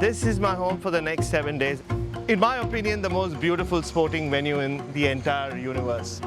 This is my home for the next 7 days. In my opinion, the most beautiful sporting venue in the entire universe.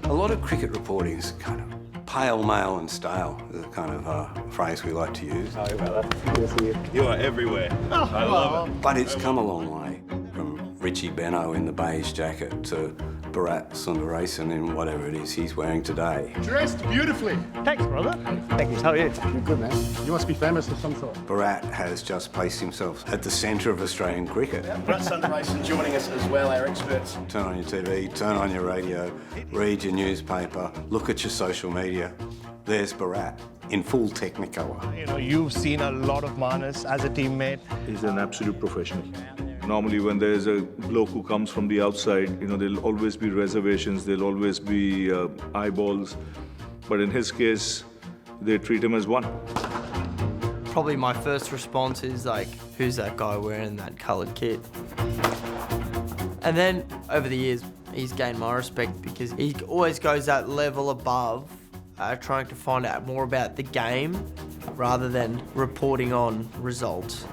A lot of cricket reporting is kind of pale, male and stale, is the kind of phrase we like to use. Hi, brother. Good to see you. You are everywhere. I love it. But it's come a long way, from Richie Benno in the beige jacket to Bharat Sundaresan in whatever it is he's wearing today. Dressed beautifully. Thanks, brother. Thank you. How are you? You're good, man. You must be famous of some sort. Bharat has just placed himself at the centre of Australian cricket. Bharat Sundaresan joining us as well, our experts. Turn on your TV, turn on your radio, read your newspaper, look at your social media. There's Bharat in full Technicolor. You know, you've seen a lot of Manas as a teammate. He's an absolute professional. Normally when there's a bloke who comes from the outside, you know, there'll always be reservations, there'll always be eyeballs. But in his case, they treat him as one. Probably my first response is like, who's that guy wearing that coloured kit? And then over the years, he's gained my respect because he always goes that level above, trying to find out more about the game rather than reporting on results.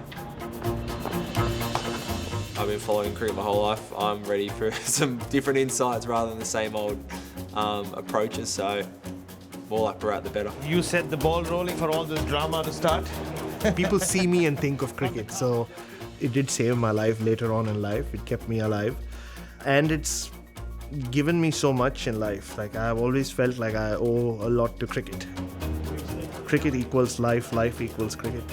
I've been following cricket my whole life. I'm ready for some different insights rather than the same old approaches, so more like Bharat the better. You set the ball rolling for all this drama to start. People see me and think of cricket, so it did save my life later on in life. It kept me alive. And it's given me so much in life. Like, I've always felt like I owe a lot to cricket. Cricket equals life, life equals cricket.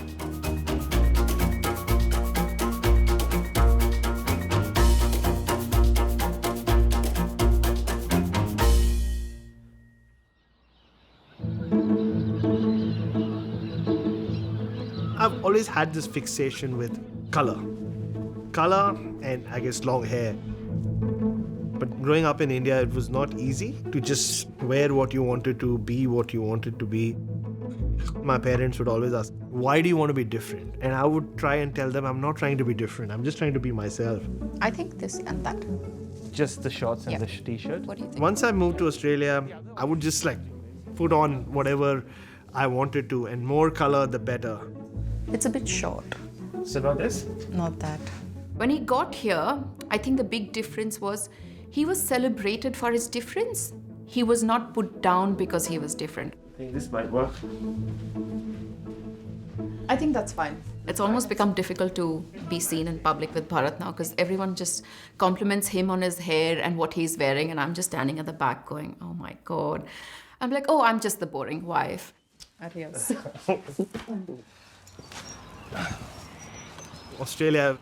I've always had this fixation with color. Color and I guess long hair. But growing up in India, it was not easy to just wear what you wanted to, be what you wanted to be. My parents would always ask, why do you want to be different? And I would try and tell them, I'm not trying to be different. I'm just trying to be myself. I think this and that. Just the shorts and Yeah. the t-shirt? What do you think? Once I moved to Australia, I would just like put on whatever I wanted to, and more color, the better. It's a bit short, So not this? not that. When he got here, I think the big difference was he was celebrated for his difference. He was not put down because he was different. I think this might work. I think that's fine. It's almost become difficult to be seen in public with Bharat now because everyone just compliments him on his hair and what he's wearing, and I'm just standing at the back going, oh my God. I'm like, oh, I'm just the boring wife. Adios. Australia,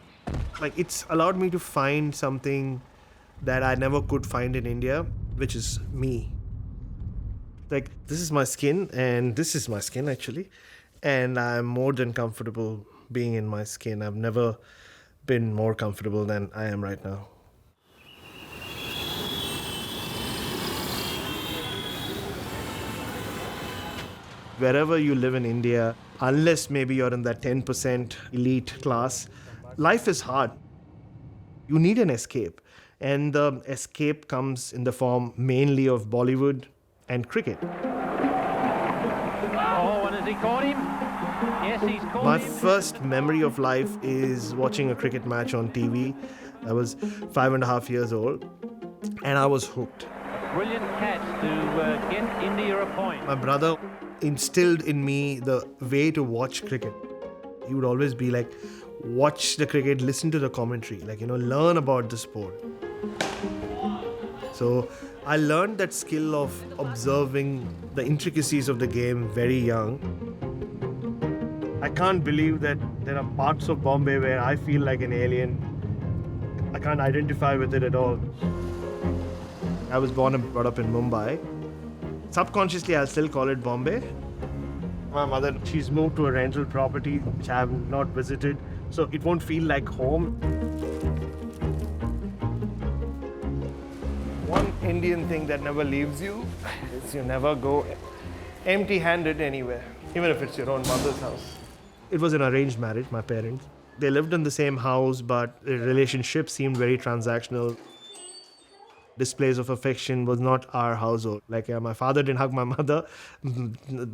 like, it's allowed me to find something that I never could find in India, which is me. Like, this is my skin, and this is my skin actually, and I'm more than comfortable being in my skin. I've never been more comfortable than I am right now. Wherever you live in India, unless maybe you're in that 10% elite class, life is hard. You need an escape. And the escape comes in the form mainly of Bollywood and cricket. Oh, and has he caught him? Yes, he's caught My him. first memory of life is watching a cricket match on TV. I was 5.5 years old, and I was hooked. Brilliant catch to get India a point. My brother instilled in me the way to watch cricket. He would always be like, watch the cricket, listen to the commentary, like, learn about the sport. So I learned that skill of observing the intricacies of the game very young. I can't believe that there are parts of Bombay where I feel like an alien. I can't identify with it at all. I was born and brought up in Mumbai. Subconsciously, I'll still call it Bombay. My mother, she's moved to a rental property which I have not visited, so it won't feel like home. One Indian thing that never leaves you is you never go empty-handed anywhere, even if it's your own mother's house. It was an arranged marriage, my parents. They lived in the same house, but the relationship seemed very transactional. displays of affection was not our household. Like my father didn't hug my mother,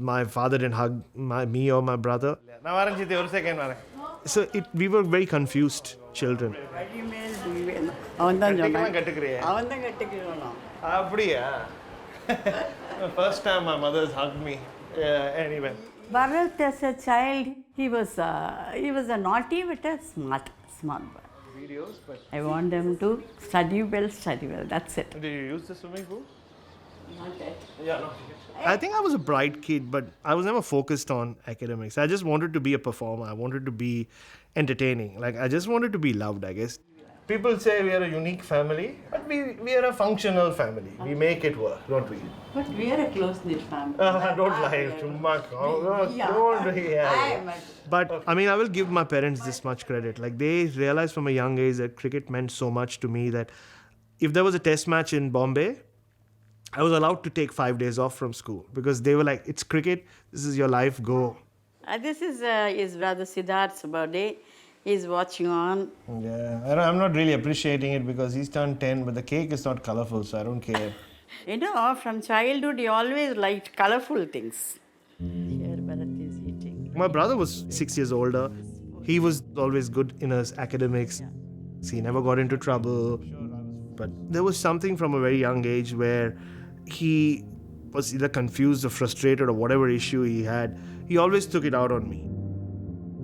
my father didn't hug me or my brother. So we were very confused children. The first time my mother's hugged me. Anyway. Bharat, as a child, he was a naughty but a smart boy. I want them to study well, that's it. Did you use the swimming pool? Not yet. Yeah, no. I think I was a bright kid, but I was never focused on academics. I just wanted to be a performer. I wanted to be entertaining. Like, I just wanted to be loved, I guess. People say we are a unique family, but we are a functional family. We make it work, don't we? But we are a close-knit family. Don't lie too much. But, I mean, I will give my parents this much credit. Like, they realized from a young age that cricket meant so much to me that if there was a test match in Bombay, I was allowed to take 5 days off from school because they were like, it's cricket, this is your life, go. This is his brother Siddharth's birthday. He's watching on. Yeah, I'm not really appreciating it because he's turned 10, but the cake is not colourful, so I don't care. You know, from childhood, he always liked colourful things. Here, Bharat is eating. My brother was 6 years older. He was always good in his academics. He never got into trouble. But there was something from a very young age where he was either confused or frustrated or whatever issue he had. He always took it out on me.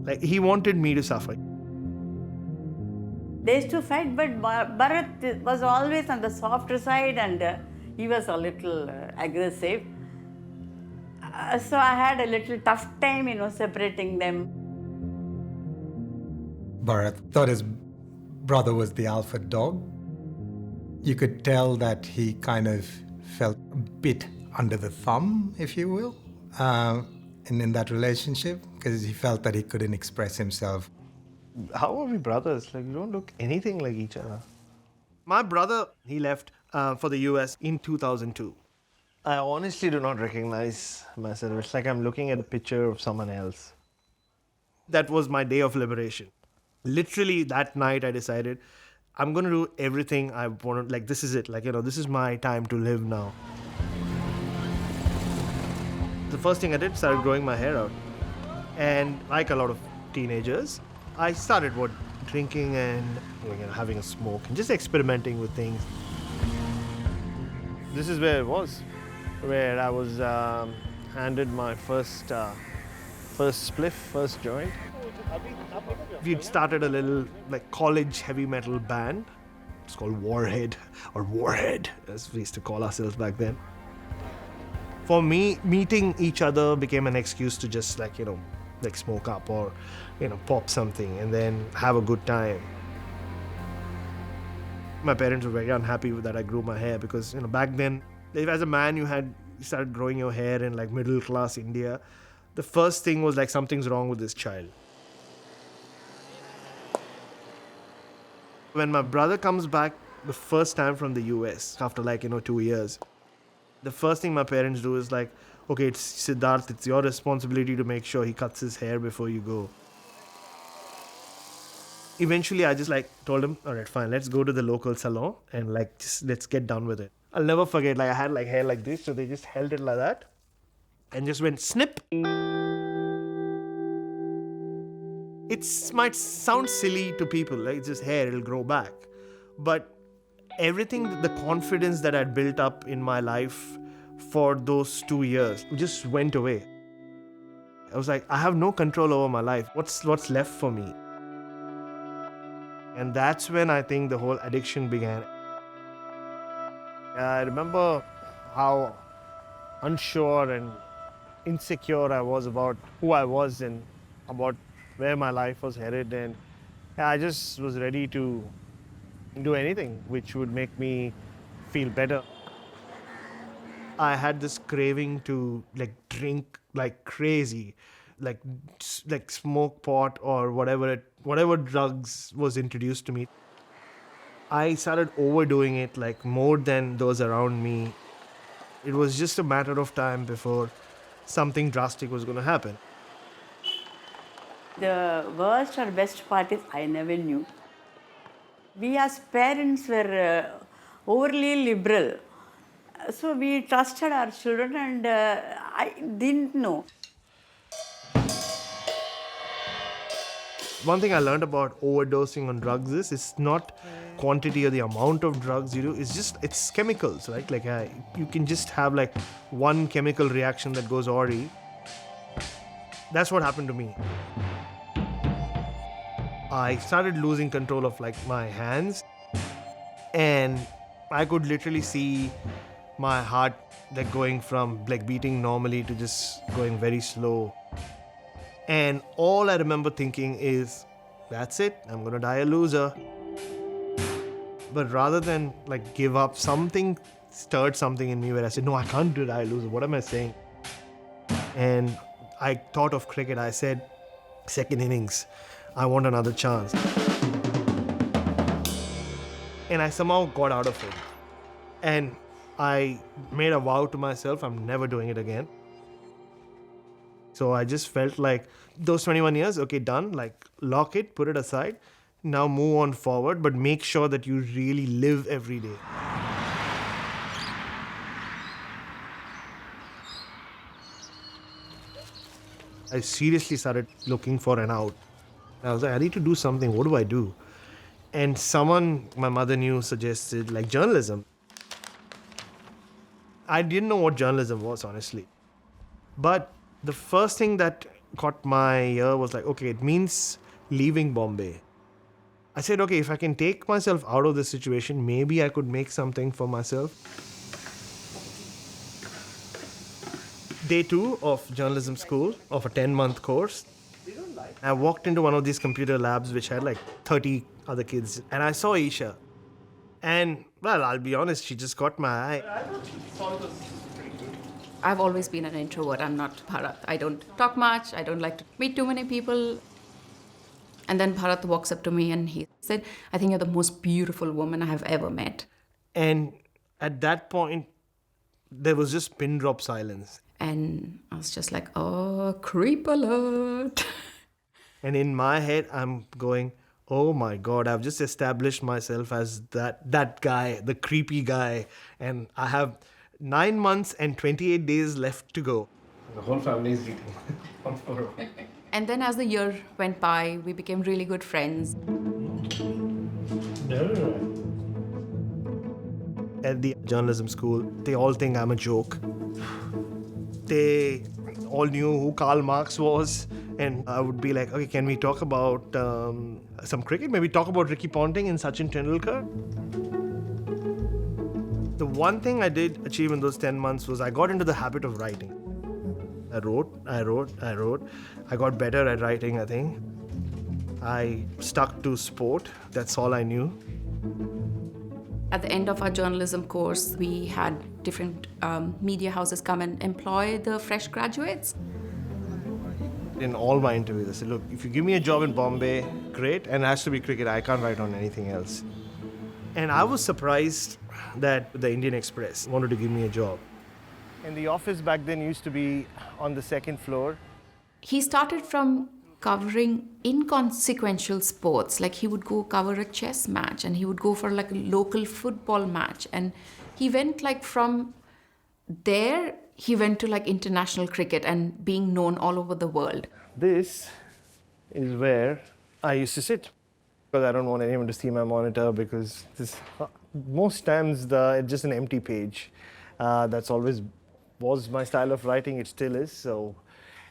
Like, he wanted me to suffer. They used to fight, but Bharat was always on the softer side and he was a little aggressive. So I had a little tough time, separating them. Bharat thought his brother was the alpha dog. You could tell that he kind of felt a bit under the thumb, if you will, in that relationship, because he felt that he couldn't express himself. How are we brothers? Like, you don't look anything like each other. My brother, he left for the US in 2002. I honestly do not recognize myself. It's like I'm looking at a picture of someone else. That was my day of liberation. Literally that night I decided I'm going to do everything I want to, like, this is it. Like, this is my time to live now. The first thing I did, started growing my hair out. And like a lot of teenagers, I started drinking and having a smoke and just experimenting with things. This is where it was, where I was handed my first spliff, first joint. We'd started a little college heavy metal band. It's called Warhead, or Warhead, as we used to call ourselves back then. For me, meeting each other became an excuse to just smoke up or pop something and then have a good time. My parents were very unhappy with that I grew my hair because back then, if as a man you started growing your hair in middle class India, the first thing was something's wrong with this child. When my brother comes back the first time from the US after 2 years, the first thing my parents do is okay, it's Siddharth, it's your responsibility to make sure he cuts his hair before you go. Eventually, I just told him, all right, fine, let's go to the local salon and just let's get done with it. I'll never forget, I had hair like this, so they just held it like that and just went snip. It might sound silly to people, it's just hair, it'll grow back. But everything, the confidence that I'd built up in my life for those 2 years just went away. I was I have no control over my life. What's left for me? And that's when I think the whole addiction began. I remember how unsure and insecure I was about who I was and about where my life was headed, and I just was ready to do anything which would make me feel better. I had this craving to drink like crazy, like smoke pot or whatever drugs was introduced to me. I started overdoing it more than those around me. It was just a matter of time before something drastic was going to happen. The worst or best part is I never knew. We as parents were overly liberal. So we trusted our children, and I didn't know. One thing I learned about overdosing on drugs is it's not quantity or the amount of drugs you do. It's chemicals, right? Like you can just have like one chemical reaction that goes awry. That's what happened to me. I started losing control of like my hands, and I could literally see my heart like going from like beating normally to just going very slow. And all I remember thinking is, that's it, I'm gonna die a loser. But rather than like give up, something stirred something in me where I said, no, I can't die a loser. What am I saying? And I thought of cricket. I said, second innings, I want another chance. And I somehow got out of it. And I made a vow to myself, I'm never doing it again. So I just felt like those 21 years, okay, done, like lock it, put it aside. Now move on forward, but make sure that you really live every day. I seriously started looking for an out. I was like, I need to do something. What do I do? And someone my mother knew suggested like journalism. I didn't know what journalism was, honestly. But the first thing that caught my ear was like, okay, it means leaving Bombay. I said, okay, if I can take myself out of this situation, maybe I could make something for myself. Day 2 of journalism school, of a 10-month course. I walked into one of these computer labs which had like 30 other kids, and I saw Isha. And, well, I'll be honest, she just caught my eye. I've always been an introvert. I'm not Bharat. I don't talk much. I don't like to meet too many people. And then Bharat walks up to me and he said, I think you're the most beautiful woman I have ever met. And at that point, there was just pin drop silence. And I was just like, oh, creep alert. And in my head, I'm going, oh my God, I've just established myself as that guy, the creepy guy. And I have 9 months and 28 days left to go. The whole family is eating on photo. And then as the year went by, we became really good friends. At the journalism school, they all think I'm a joke. They all knew who Karl Marx was. And I would be like, okay, can we talk about some cricket? Maybe talk about Ricky Ponting and Sachin Tendulkar? The one thing I did achieve in those 10 months was I got into the habit of writing. I wrote. I got better at writing, I think. I stuck to sport. That's all I knew. At the end of our journalism course, we had different media houses come and employ the fresh graduates. In all my interviews, I said, look, if you give me a job in Bombay, great, and it has to be cricket. I can't write on anything else. And I was surprised that the Indian Express wanted to give me a job. And the office back then used to be on the second floor. He started from covering inconsequential sports. Like he would go cover a chess match and he would go for like a local football match. And he went like from there, he went to like international cricket and being known all over the world. This is where I used to sit. Because I don't want anyone to see my monitor because most times it's just an empty page. That's always was my style of writing. It still is. So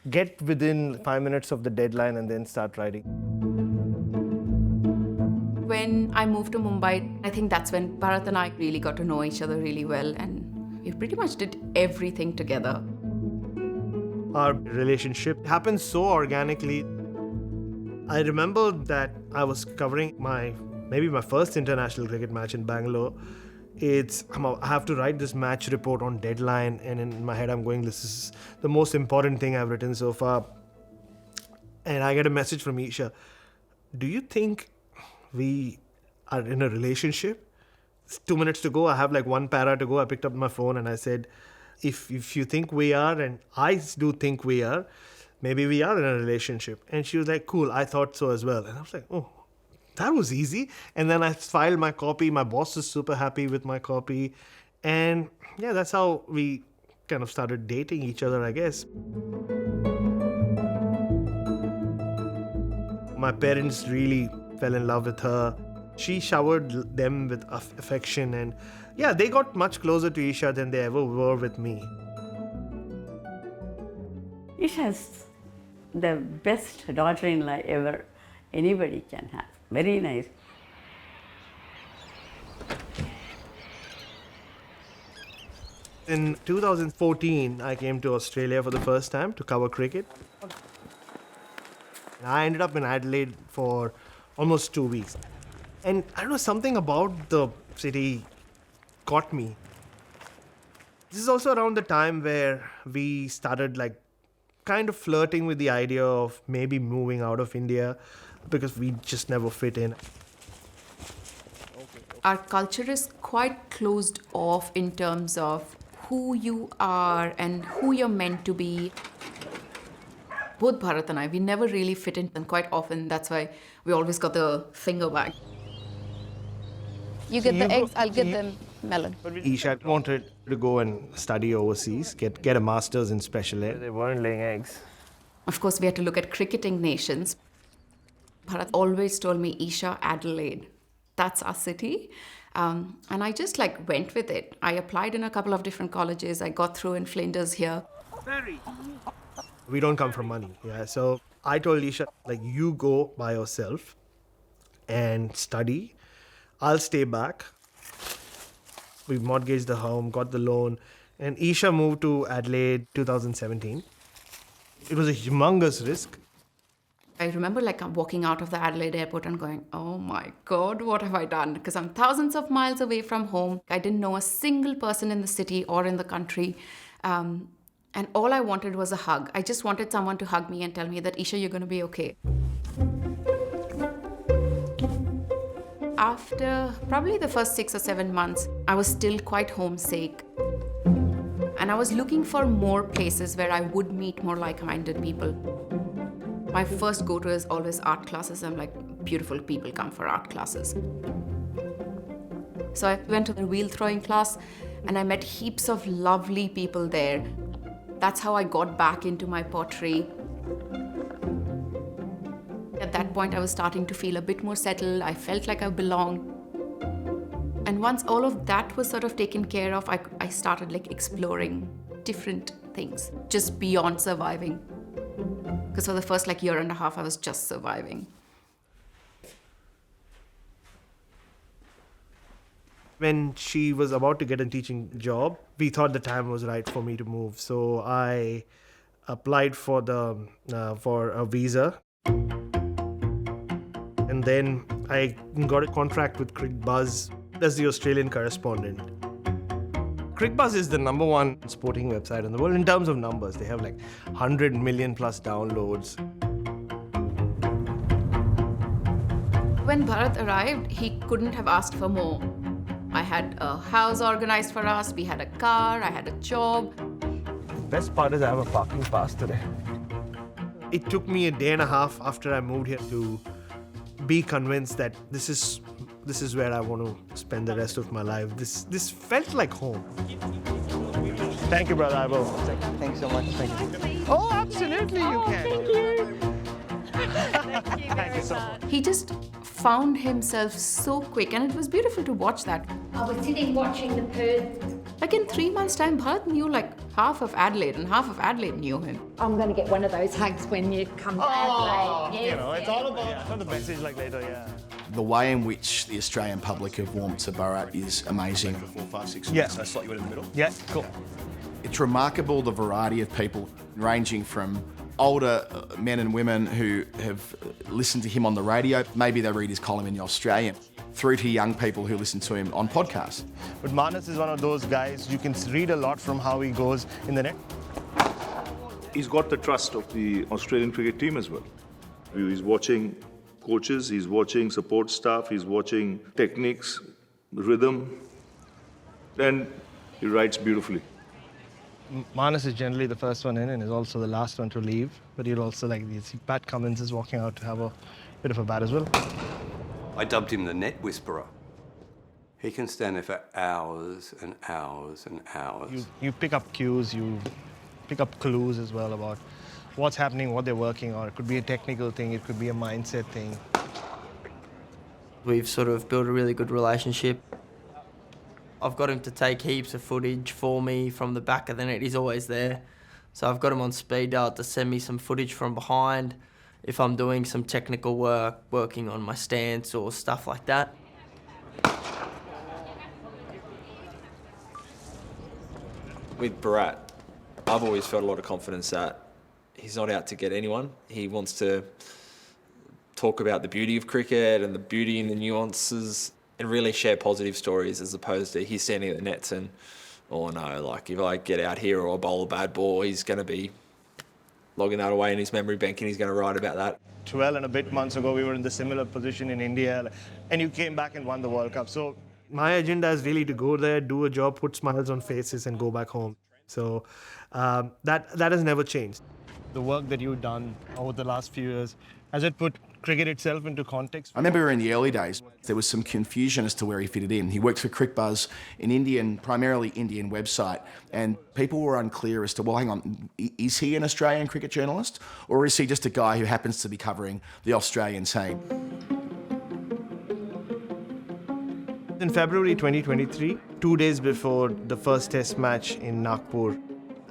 get within 5 minutes of the deadline and then start writing. When I moved to Mumbai, I think that's when Bharat and I really got to know each other really well, and we pretty much did everything together. Our relationship happened so organically. I remember that I was covering maybe my first international cricket match in Bangalore. I have to write this match report on deadline, and in my head I'm going, this is the most important thing I've written so far. And I get a message from Isha. Do you think we are in a relationship? It's 2 minutes to go. I have like one para to go. I picked up my phone and I said, if you think we are, and I do think we are, maybe we are in a relationship. And she was like, cool, I thought so as well. And I was like, oh, that was easy. And then I filed my copy. My boss is super happy with my copy. And yeah, that's how we kind of started dating each other, I guess. My parents really fell in love with her. She showered them with affection, and yeah, they got much closer to Isha than they ever were with me. Isha's the best daughter-in-law ever anybody can have. Very nice. In 2014, I came to Australia for the first time to cover cricket. I ended up in Adelaide for almost 2 weeks. And I don't know, something about the city caught me. This is also around the time where we started kind of flirting with the idea of maybe moving out of India because we just never fit in. Our culture is quite closed off in terms of who you are and who you're meant to be. Both Bharat and I, we never really fit in, and quite often that's why we always got the finger wag. You get the eggs, I'll get the melon. Isha wanted to go and study overseas, get a master's in special ed. They weren't laying eggs. Of course, we had to look at cricketing nations. Bharat always told me, Isha, Adelaide, that's our city. And I just went with it. I applied in a couple of different colleges. I got through in Flinders here. We don't come from money, yeah. So I told Isha, you go by yourself and study. I'll stay back. We mortgaged the home, got the loan, and Isha moved to Adelaide 2017. It was a humongous risk. I remember I'm walking out of the Adelaide airport and going, oh my God, what have I done? Because I'm thousands of miles away from home. I didn't know a single person in the city or in the country. And all I wanted was a hug. I just wanted someone to hug me and tell me that, Isha, you're going to be okay. After probably the first 6 or 7 months, I was still quite homesick. And I was looking for more places where I would meet more like-minded people. My first go-to is always art classes. I'm like, beautiful people come for art classes. So I went to the wheel throwing class and I met heaps of lovely people there. That's how I got back into my pottery. At that point, I was starting to feel a bit more settled. I felt like I belonged. And once all of that was sort of taken care of, I started exploring different things, just beyond surviving. Because for the first year and a half, I was just surviving. When she was about to get a teaching job, we thought the time was right for me to move. So I applied for a visa. And then I got a contract with CricBuzz as the Australian correspondent. CricBuzz is the #1 sporting website in the world in terms of numbers. They have 100 million plus downloads. When Bharat arrived, he couldn't have asked for more. I had a house organized for us, we had a car, I had a job. The best part is I have a parking pass today. It took me a day and a half after I moved here to be convinced that this is where I want to spend the rest of my life. This felt like home. Thank you, brother. I will. Thanks so much. Thank you. Oh, absolutely, you can. Thank you. Thank you so much. He just found himself so quick, and it was beautiful to watch that. I was sitting watching the birds. In 3 months' time, Bharat knew half of Adelaide, and half of Adelaide knew him. I'm going to get one of those hugs when you come to Adelaide. Yes, it's all about the message later, yeah. The way in which the Australian public have warmed to Bharat is amazing. 4, 5, 6. Yeah. So slot you in the middle. Yeah, cool. It's remarkable the variety of people, ranging from older men and women who have listened to him on the radio, maybe they read his column in The Australian, through to young people who listen to him on podcasts. But Manas is one of those guys, you can read a lot from how he goes in the net. He's got the trust of the Australian cricket team as well. He's watching coaches, he's watching support staff, he's watching techniques, rhythm, and he writes beautifully. Manas is generally the first one in and is also the last one to leave. But you'll also see Pat Cummins is walking out to have a bit of a bat as well. I dubbed him the net whisperer. He can stand there for hours and hours and hours. You pick up cues, you pick up clues as well about what's happening, what they're working on. It could be a technical thing, it could be a mindset thing. We've sort of built a really good relationship. I've got him to take heaps of footage for me from the back of the net. He's always there. So I've got him on speed dial to send me some footage from behind if I'm doing some technical work, working on my stance or stuff like that. With Bharat, I've always felt a lot of confidence that he's not out to get anyone. He wants to talk about the beauty of cricket and the beauty in the nuances and really share positive stories, as opposed to he's standing at the nets and, oh no, like if I get out here or bowl a bad ball, he's going to be logging that away in his memory bank and he's going to write about that. 12 and a bit months ago, we were in the similar position in India, and you came back and won the World Cup. So my agenda is really to go there, do a job, put smiles on faces, and go back home. So that has never changed. The work that you've done over the last few years, has it put cricket itself into context? I remember in the early days, there was some confusion as to where he fitted in. He worked for CricBuzz, an Indian, primarily Indian website, and people were unclear as to, well, hang on, is he an Australian cricket journalist, or is he just a guy who happens to be covering the Australian scene? In February 2023, 2 days before the first test match in Nagpur,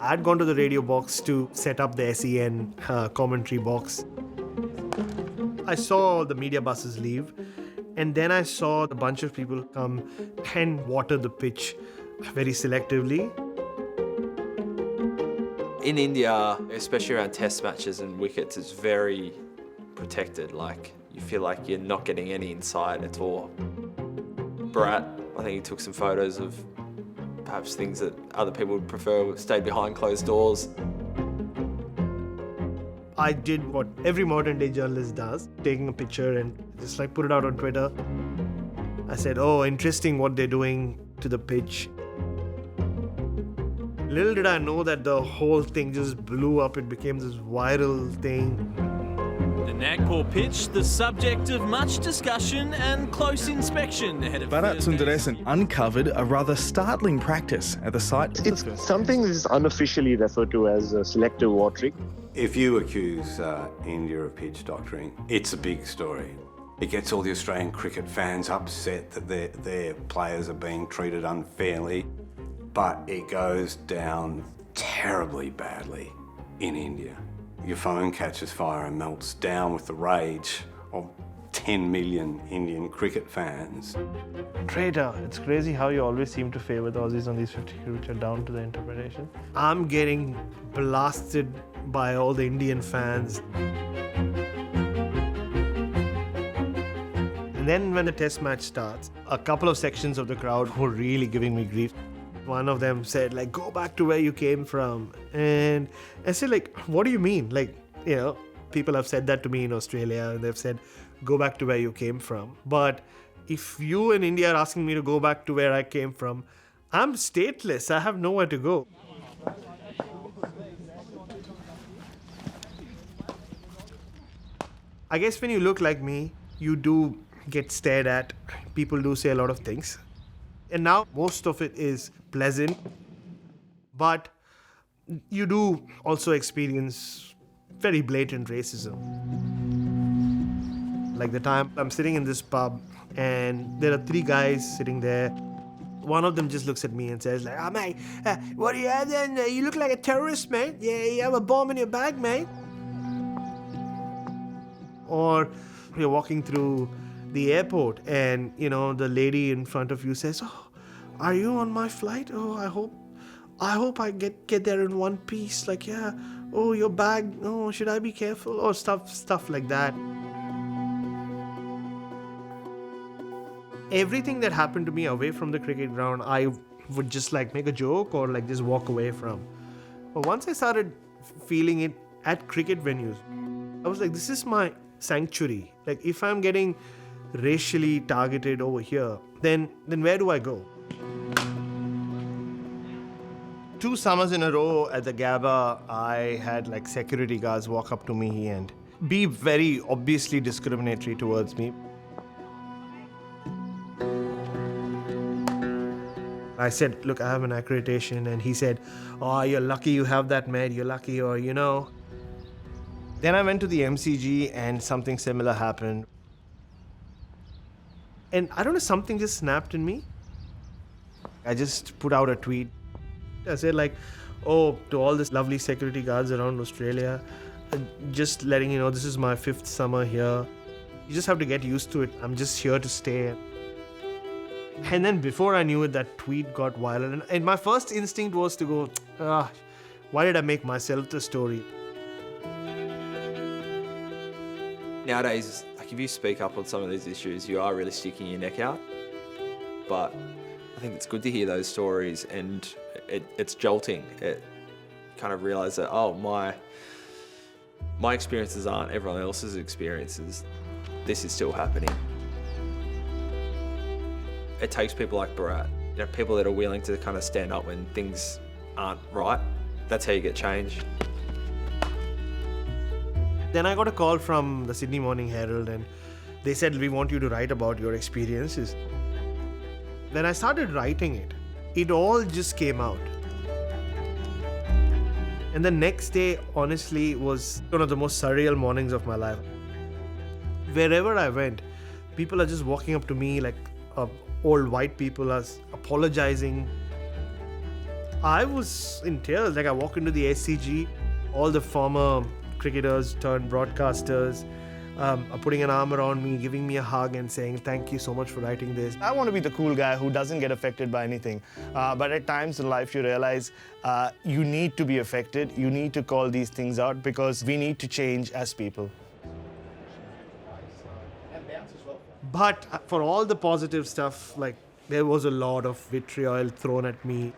I'd gone to the radio box to set up the SEN commentary box. I saw the media buses leave, and then I saw a bunch of people come and water the pitch very selectively. In India, especially around test matches and wickets, it's very protected. Like, you feel like you're not getting any insight at all. Bharat, I think he took some photos of perhaps things that other people would prefer stayed behind closed doors. I did what every modern day journalist does, taking a picture and just like put it out on Twitter. I said, oh, interesting what they're doing to the pitch. Little did I know that the whole thing just blew up. It became this viral thing. The Nagpur pitch, the subject of much discussion and close inspection ahead of Bharat Sundaresan uncovered a rather startling practice at the site. It's something that is unofficially referred to as selective watering. If you accuse India of pitch doctoring, it's a big story. It gets all the Australian cricket fans upset that their players are being treated unfairly, but it goes down terribly badly in India. Your phone catches fire and melts down with the rage of 10 million Indian cricket fans. Traitor, it's crazy how you always seem to favour the Aussies on these 50 which are down to the interpretation. I'm getting blasted by all the Indian fans. And then when the test match starts, a couple of sections of the crowd were really giving me grief. One of them said, like, go back to where you came from. And I said, like, what do you mean? Like, you know, people have said that to me in Australia, and they've said, go back to where you came from. But if you in India are asking me to go back to where I came from, I'm stateless. I have nowhere to go. I guess when you look like me, you do get stared at. People do say a lot of things. And now most of it is pleasant, but you do also experience very blatant racism. Like the time I'm sitting in this pub and there are 3 guys sitting there. One of them just looks at me and says, like, oh, mate, what do you have then? You look like a terrorist, mate. Yeah, you have a bomb in your bag, mate. Or you're walking through the airport and, you know, the lady in front of you says, oh, are you on my flight? Oh, I hope I get there in one piece. Like, yeah, oh, your bag, oh, should I be careful? Or stuff like that. Everything that happened to me away from the cricket ground, I would just like make a joke or like just walk away from. But once I started feeling it at cricket venues, I was like, this is my sanctuary. Like, if I'm getting racially targeted over here, then where do I go? 2 summers in a row at the Gabba, I had like security guards walk up to me and be very obviously discriminatory towards me. I said, look, I have an accreditation. And he said, oh, you're lucky you have that, mate. You're lucky, or, you know. Then I went to the MCG and something similar happened. And I don't know, something just snapped in me. I just put out a tweet. I said like, oh, to all this lovely security guards around Australia, just letting you know, this is my 5th summer here. You just have to get used to it. I'm just here to stay. And then before I knew it, that tweet got viral. And my first instinct was to go, why did I make myself the story? Nowadays, like if you speak up on some of these issues, you are really sticking your neck out. But I think it's good to hear those stories, and it's jolting. It kind of realise that, oh, my experiences aren't everyone else's experiences. This is still happening. It takes people like Bharat, you know, people that are willing to kind of stand up when things aren't right. That's how you get change. Then I got a call from the Sydney Morning Herald, and they said, we want you to write about your experiences. When I started writing it, it all just came out. And the next day, honestly, was one of the most surreal mornings of my life. Wherever I went, people are just walking up to me like old white people are apologizing. I was in tears. Like I walk into the SCG, all the former cricketers turned broadcasters are putting an arm around me, giving me a hug and saying, thank you so much for writing this. I want to be the cool guy who doesn't get affected by anything. But at times in life you realize you need to be affected. You need to call these things out because we need to change as people. But for all the positive stuff, like there was a lot of vitriol thrown at me.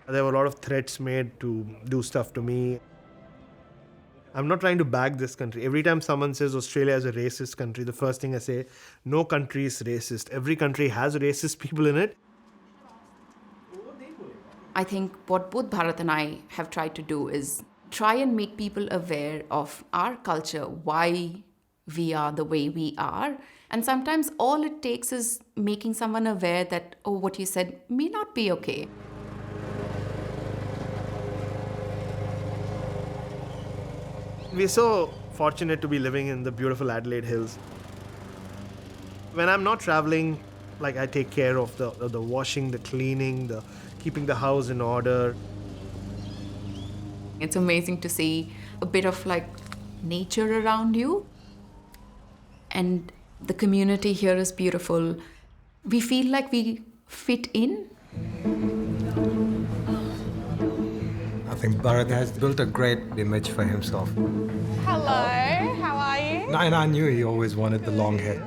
There were a lot of threats made to do stuff to me. I'm not trying to bag this country. Every time someone says Australia is a racist country, the first thing I say, no country is racist. Every country has racist people in it. I think what both Bharat and I have tried to do is try and make people aware of our culture, why we are the way we are. And sometimes all it takes is making someone aware that, oh, what you said may not be okay. We're so fortunate to be living in the beautiful Adelaide Hills. When I'm not traveling, like I take care of the washing, the cleaning, the keeping the house in order. It's amazing to see a bit of like nature around you. And the community here is beautiful. We feel like we fit in. I think Bharat has built a great image for himself. Hello, how are you? And I knew he always wanted the long hair.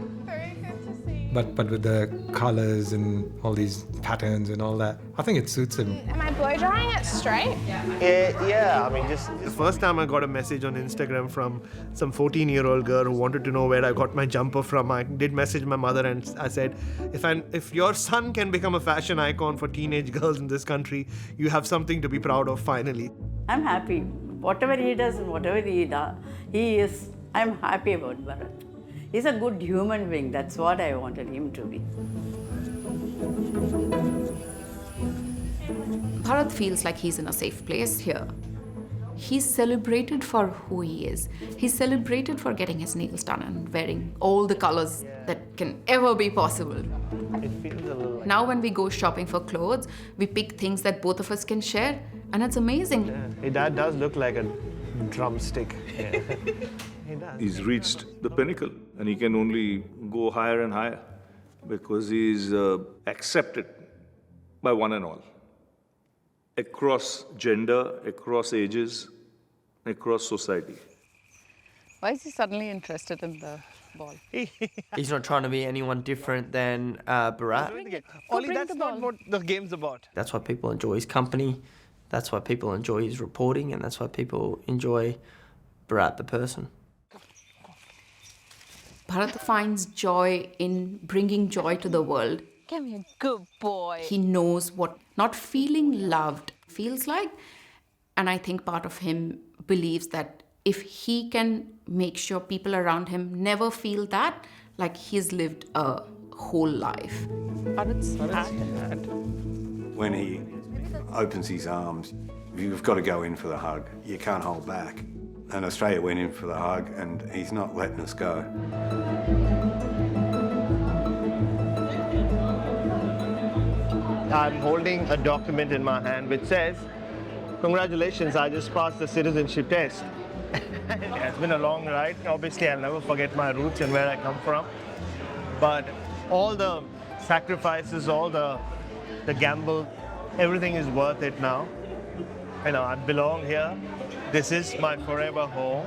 But with the colours and all these patterns and all that, I think it suits him. Am I blow drying it straight? Yeah, I mean, just the first time I got a message on Instagram from some 14-year-old girl who wanted to know where I got my jumper from, I did message my mother and I said, if your son can become a fashion icon for teenage girls in this country, you have something to be proud of finally. I'm happy. Whatever he does and whatever he is, I'm happy about Bharat. He's a good human being. That's what I wanted him to be. Bharat feels like he's in a safe place here. He's celebrated for who he is. He's celebrated for getting his nails done and wearing all the colors that can ever be possible. It feels a little like... Now when we go shopping for clothes, we pick things that both of us can share, and it's amazing. Yeah. That does look like a drumstick. Yeah. He's reached the pinnacle and he can only go higher and higher because he's accepted by one and all. Across gender, across ages, across society. Why is he suddenly interested in the ball? He's not trying to be anyone different than Bharat. Ollie, that's not what the game's about. That's why people enjoy his company. That's why people enjoy his reporting, and that's why people enjoy Bharat the person. Bharat finds joy in bringing joy to the world. Give me a good boy. He knows what not feeling loved feels like. And I think part of him believes that if he can make sure people around him never feel that, like he's lived a whole life. Bharat's hat. When he opens his arms, you've got to go in for the hug. You can't hold back. And Australia went in for the hug, and he's not letting us go. I'm holding a document in my hand which says, "Congratulations, I just passed the citizenship test." It's been a long ride. Obviously, I'll never forget my roots and where I come from. But all the sacrifices, all the gamble, everything is worth it now. You know, I belong here. This is my forever home,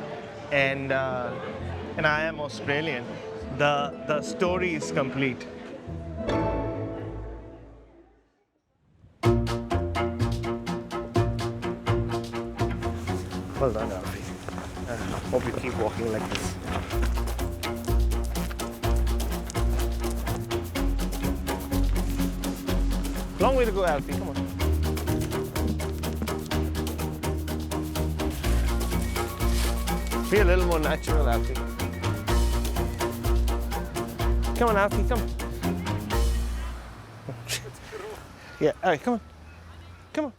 and I am Australian. The story is complete. Well done, Alfie. Hope you keep walking like this. Long way to go, Alfie. Come on. Be a little more natural, Alfie. Come on, Alfie, come. Yeah, all right, come on. Come on.